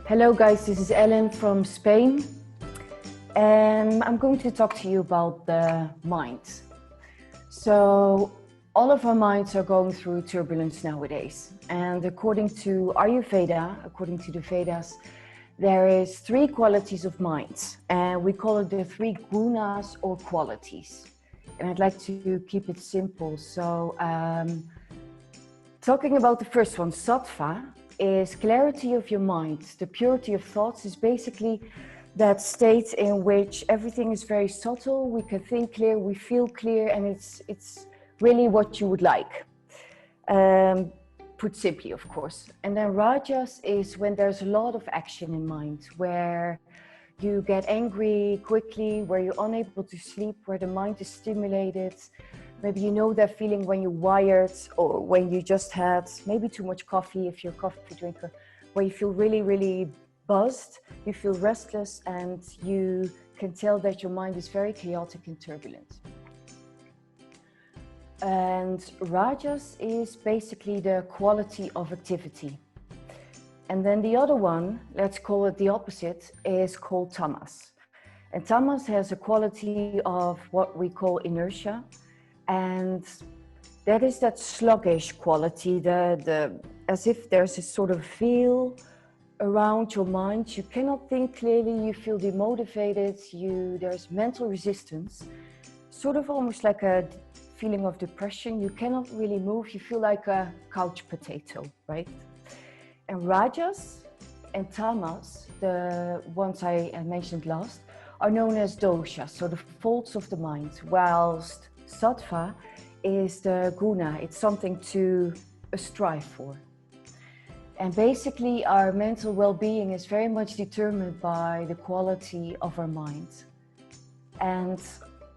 Hello guys, this is Ellen from Spain, and I'm going to talk to you about the mind. So all of our minds are going through turbulence nowadays, and according to Ayurveda, according to the Vedas, there is 3 qualities of mind, and we call it the 3 gunas or qualities. And I'd like to keep it simple. So talking about the first one, sattva, is clarity of your mind. The purity of thoughts is basically that state in which everything is very subtle. We can think clear, we feel clear, and it's really what you would like. Put simply, of course. And then rajas is when there's a lot of action in mind, where you get angry quickly, where you're unable to sleep, where the mind is stimulated. Maybe you know that feeling when you're wired, or when you just had maybe too much coffee, if you're a coffee drinker, where you feel really, really buzzed, you feel restless, and you can tell that your mind is very chaotic and turbulent. And rajas is basically the quality of activity. And then the other one, let's call it the opposite, is called tamas. And tamas has a quality of what we call inertia. And that is that sluggish quality, as if there's a sort of feel around your mind. You cannot think clearly, you feel demotivated, there's mental resistance, sort of almost like a feeling of depression. You cannot really move, you feel like a couch potato, right? And rajas and tamas, the ones I mentioned last, are known as doshas, so the faults of the mind, whilst sattva is the guna, it's something to strive for. And basically our mental well-being is very much determined by the quality of our mind. And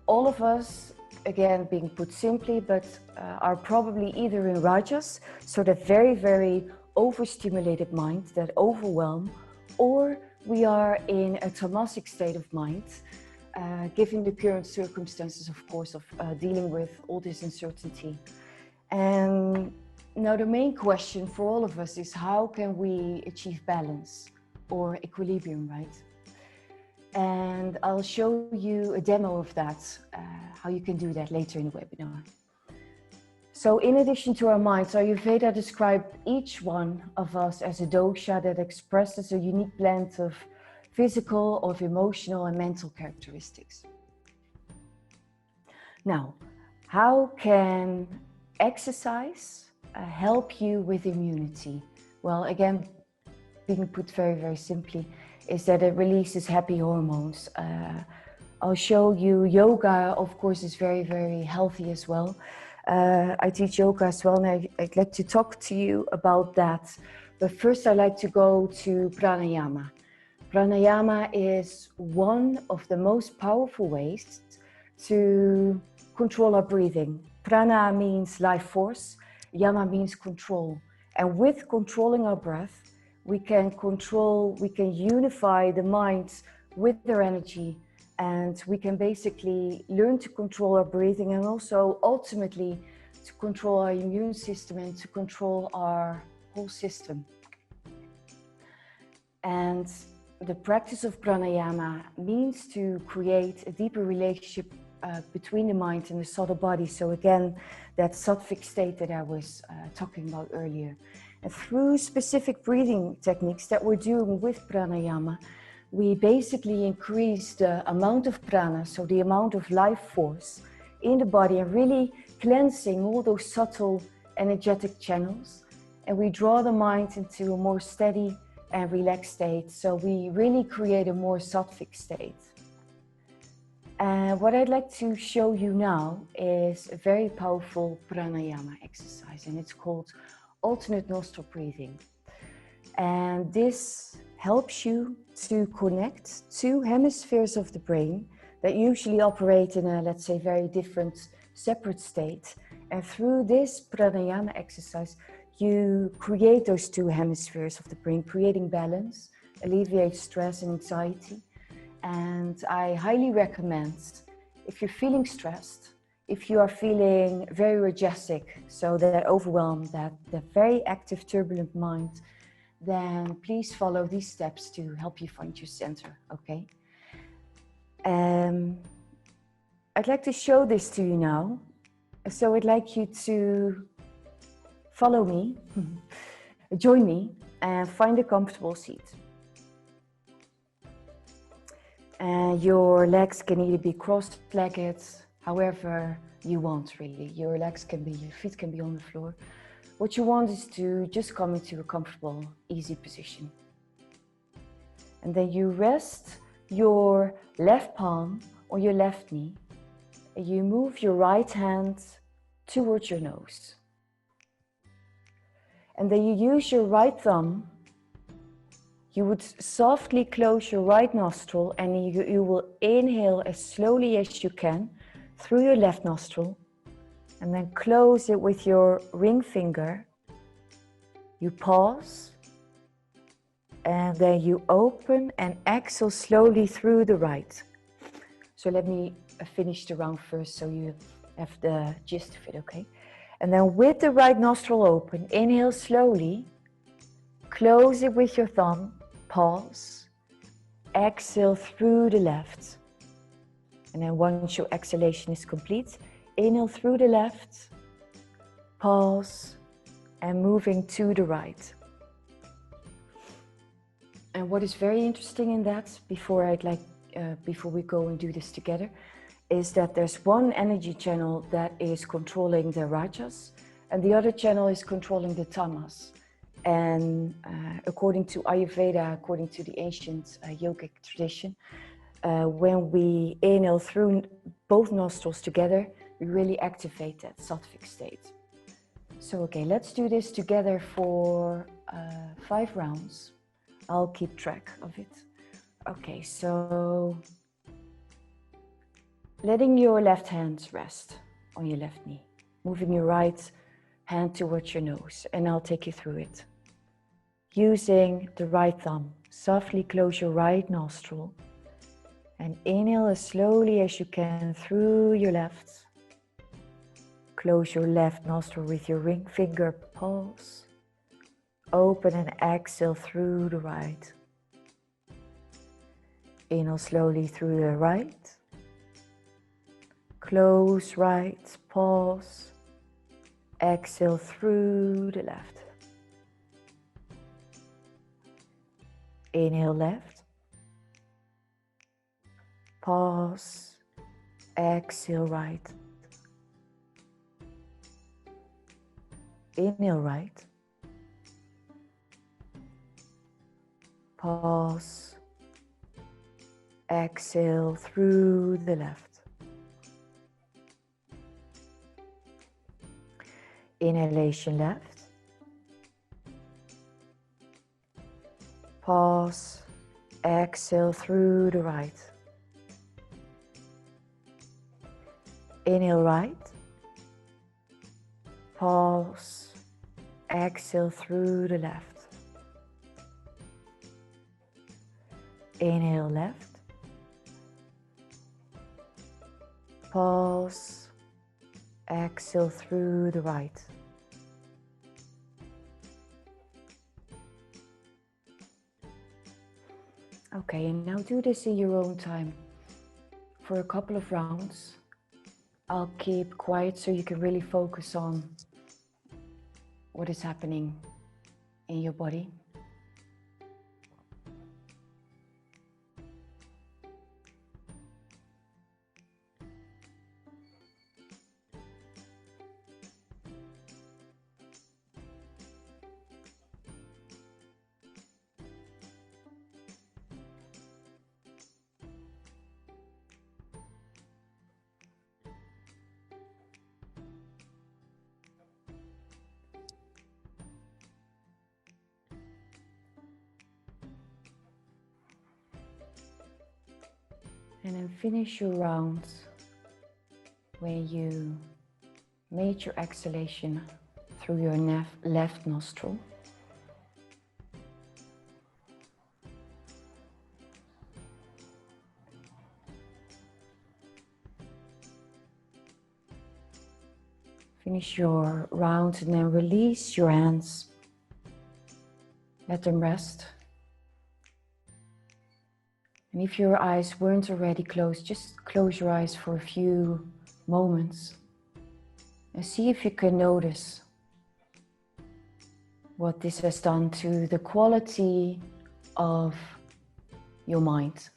all of us, again being put simply, but are probably either in rajas, so that very, very overstimulated mind, that overwhelm, or we are in a tamasic state of mind, given the current circumstances, of course, of dealing with all this uncertainty. And now the main question for all of us is, how can we achieve balance or equilibrium, right? And I'll show you a demo of that, how you can do that later in the webinar. So in addition to our minds, Ayurveda described each one of us as a dosha that expresses a unique blend of physical, of emotional and mental characteristics. Now, how can exercise help you with immunity? Well, again, being put very, very simply, is that it releases happy hormones. I'll show you yoga, of course, is very, very healthy as well. I teach yoga as well, and I'd like to talk to you about that. But first, I'd like to go to pranayama. Pranayama is one of the most powerful ways to control our breathing. Prana means life force, yama means control. And with controlling our breath, we can unify the mind with their energy, and we can basically learn to control our breathing, and also ultimately to control our immune system and to control our whole system. And the practice of pranayama means to create a deeper relationship between the mind and the subtle body. So again, that sattvic state that I was talking about earlier. And through specific breathing techniques that we're doing with pranayama, we basically increase the amount of prana, so the amount of life force in the body, and really cleansing all those subtle energetic channels. And we draw the mind into a more steady and relaxed state. So we really create a more sattvic state. And what I'd like to show you now is a very powerful pranayama exercise, and it's called alternate nostril breathing. And this helps you to connect 2 hemispheres of the brain that usually operate in a, let's say, very different, separate state. And through this pranayama exercise, you create those 2 hemispheres of the brain, creating balance, alleviate stress and anxiety. And I highly recommend, if you're feeling stressed, if you are feeling very rejectic, so that overwhelm, that very active, turbulent mind, then please follow these steps to help you find your center, okay? I'd like to show this to you now. So I'd like you to follow me, join me, and find a comfortable seat. Your legs can either be cross-legged, however you want, really. Your feet can be on the floor. What you want is to just come into a comfortable, easy position. And then you rest your left palm on your left knee. And you move your right hand towards your nose. And then you use your right thumb. You would softly close your right nostril and you will inhale as slowly as you can through your left nostril. And then close it with your ring finger. You pause. And then you open and exhale slowly through the right. So let me finish the round first so you have the gist of it, okay? And then with the right nostril open, inhale slowly. Close it with your thumb. Pause. Exhale through the left. And then once your exhalation is complete, inhale through the left. Pause. And moving to the right. And what is very interesting in that, before we go and do this together, is that there's one energy channel that is controlling the rajas, and the other channel is controlling the tamas. And according to Ayurveda, according to the ancient yogic tradition, when we inhale through both nostrils together, we really activate that sattvic state. So, okay, let's do this together for 5 rounds. I'll keep track of it. Okay, so letting your left hand rest on your left knee, moving your right hand towards your nose, and I'll take you through it. Using the right thumb, softly close your right nostril and inhale as slowly as you can through your left. Close your left nostril with your ring finger, pause. Open and exhale through the right. Inhale slowly through the right. Close right, pause. Exhale through the left. Inhale left. Pause. Exhale right. Inhale right. Pause. Exhale through the left. Inhalation left. Pause. Exhale through the right. Inhale right. Pause. Exhale through the left. Inhale left. Pause. Exhale through the right. Okay, and now do this in your own time. For a couple of rounds, I'll keep quiet so you can really focus on what is happening in your body. And then finish your round when you made your exhalation through your left nostril. Finish your round and then release your hands. let them rest. And if your eyes weren't already closed, just close your eyes for a few moments and see if you can notice what this has done to the quality of your mind.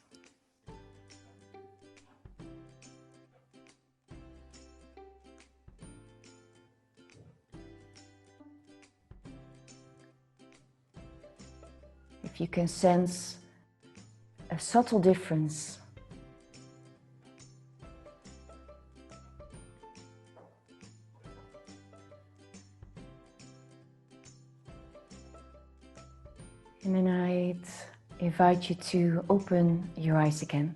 If you can sense a subtle difference. And then I'd invite you to open your eyes again.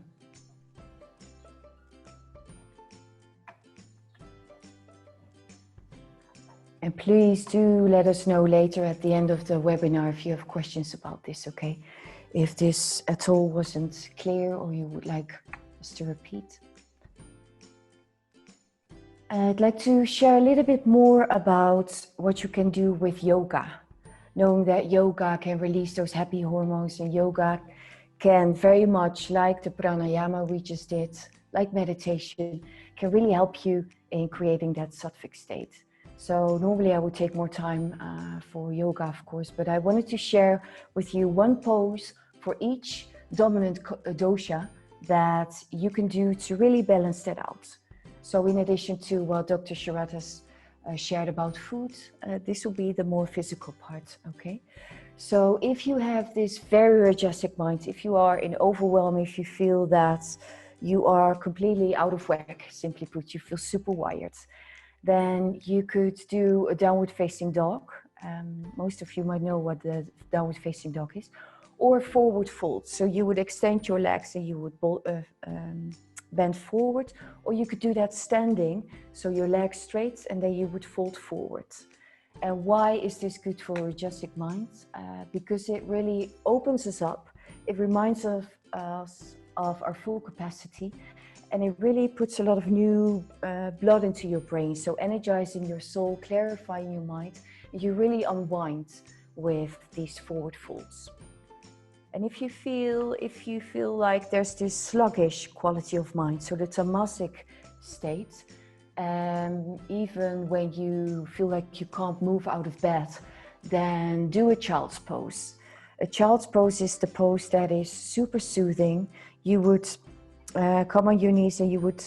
And please do let us know later at the end of the webinar if you have questions about this, okay? If this at all wasn't clear or you would like us to repeat. I'd like to share a little bit more about what you can do with yoga. Knowing that yoga can release those happy hormones, and yoga can very much, like the pranayama we just did, like meditation, can really help you in creating that sattvic state. So normally I would take more time for yoga, of course, but I wanted to share with you one pose for each dominant dosha that you can do to really balance that out. So in addition to what Dr. Sharat has shared about food, this will be the more physical part, okay? So if you have this very rajasic mind, if you are in overwhelm, if you feel that you are completely out of whack, simply put, you feel super wired, then you could do a downward facing dog. Most of you might know what the downward facing dog is, or forward fold. So you would extend your legs and you would bend forward, or you could do that standing, so your legs straight and then you would fold forward. And why is this good for a rajasic mind? Because it really opens us up. It reminds us of our full capacity, and it really puts a lot of new blood into your brain. So energizing your soul, clarifying your mind, and you really unwind with these forward folds. And if you feel like there's this sluggish quality of mind, so the tamasic state, even when you feel like you can't move out of bed, then do a child's pose. A child's pose is the pose that is super soothing. You would come on your knees and you would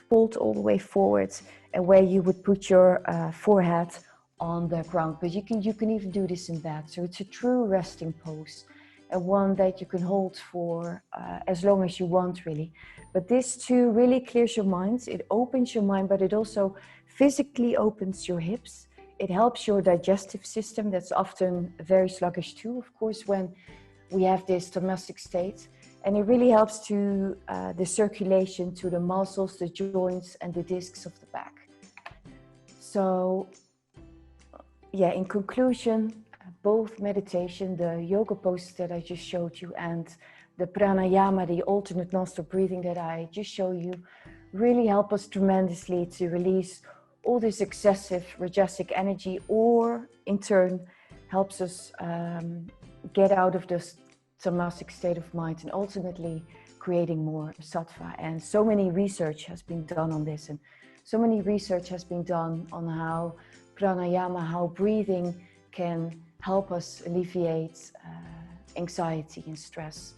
fold all the way forward, and where you would put your forehead on the ground. But you can even do this in bed. So it's a true resting pose, and one that you can hold for as long as you want, really. But this too really clears your mind. It opens your mind, but it also physically opens your hips. It helps your digestive system, that's often very sluggish too, of course, when we have this tamasic state. And it really helps to the circulation to the muscles, the joints, and the discs of the back. So, yeah, in conclusion, both meditation, the yoga poses that I just showed you, and the pranayama, the alternate nostril breathing that I just showed you, really help us tremendously to release all this excessive rajasic energy, or in turn helps us get out of this tamasic state of mind and ultimately creating more sattva. And so many research has been done on this, and so many research has been done on how pranayama, how breathing can help us alleviate anxiety and stress.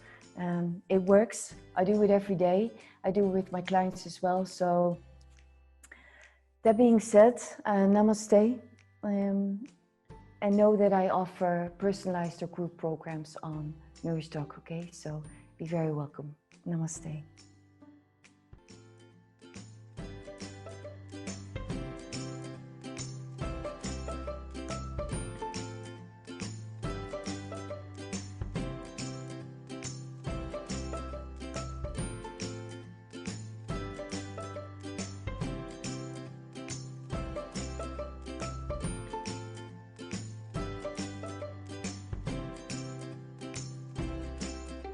It works. I do it every day. I do it with my clients as well. So that being said, namaste. And know that I offer personalized or group programs on Nourish Doc, okay? So be very welcome. Namaste.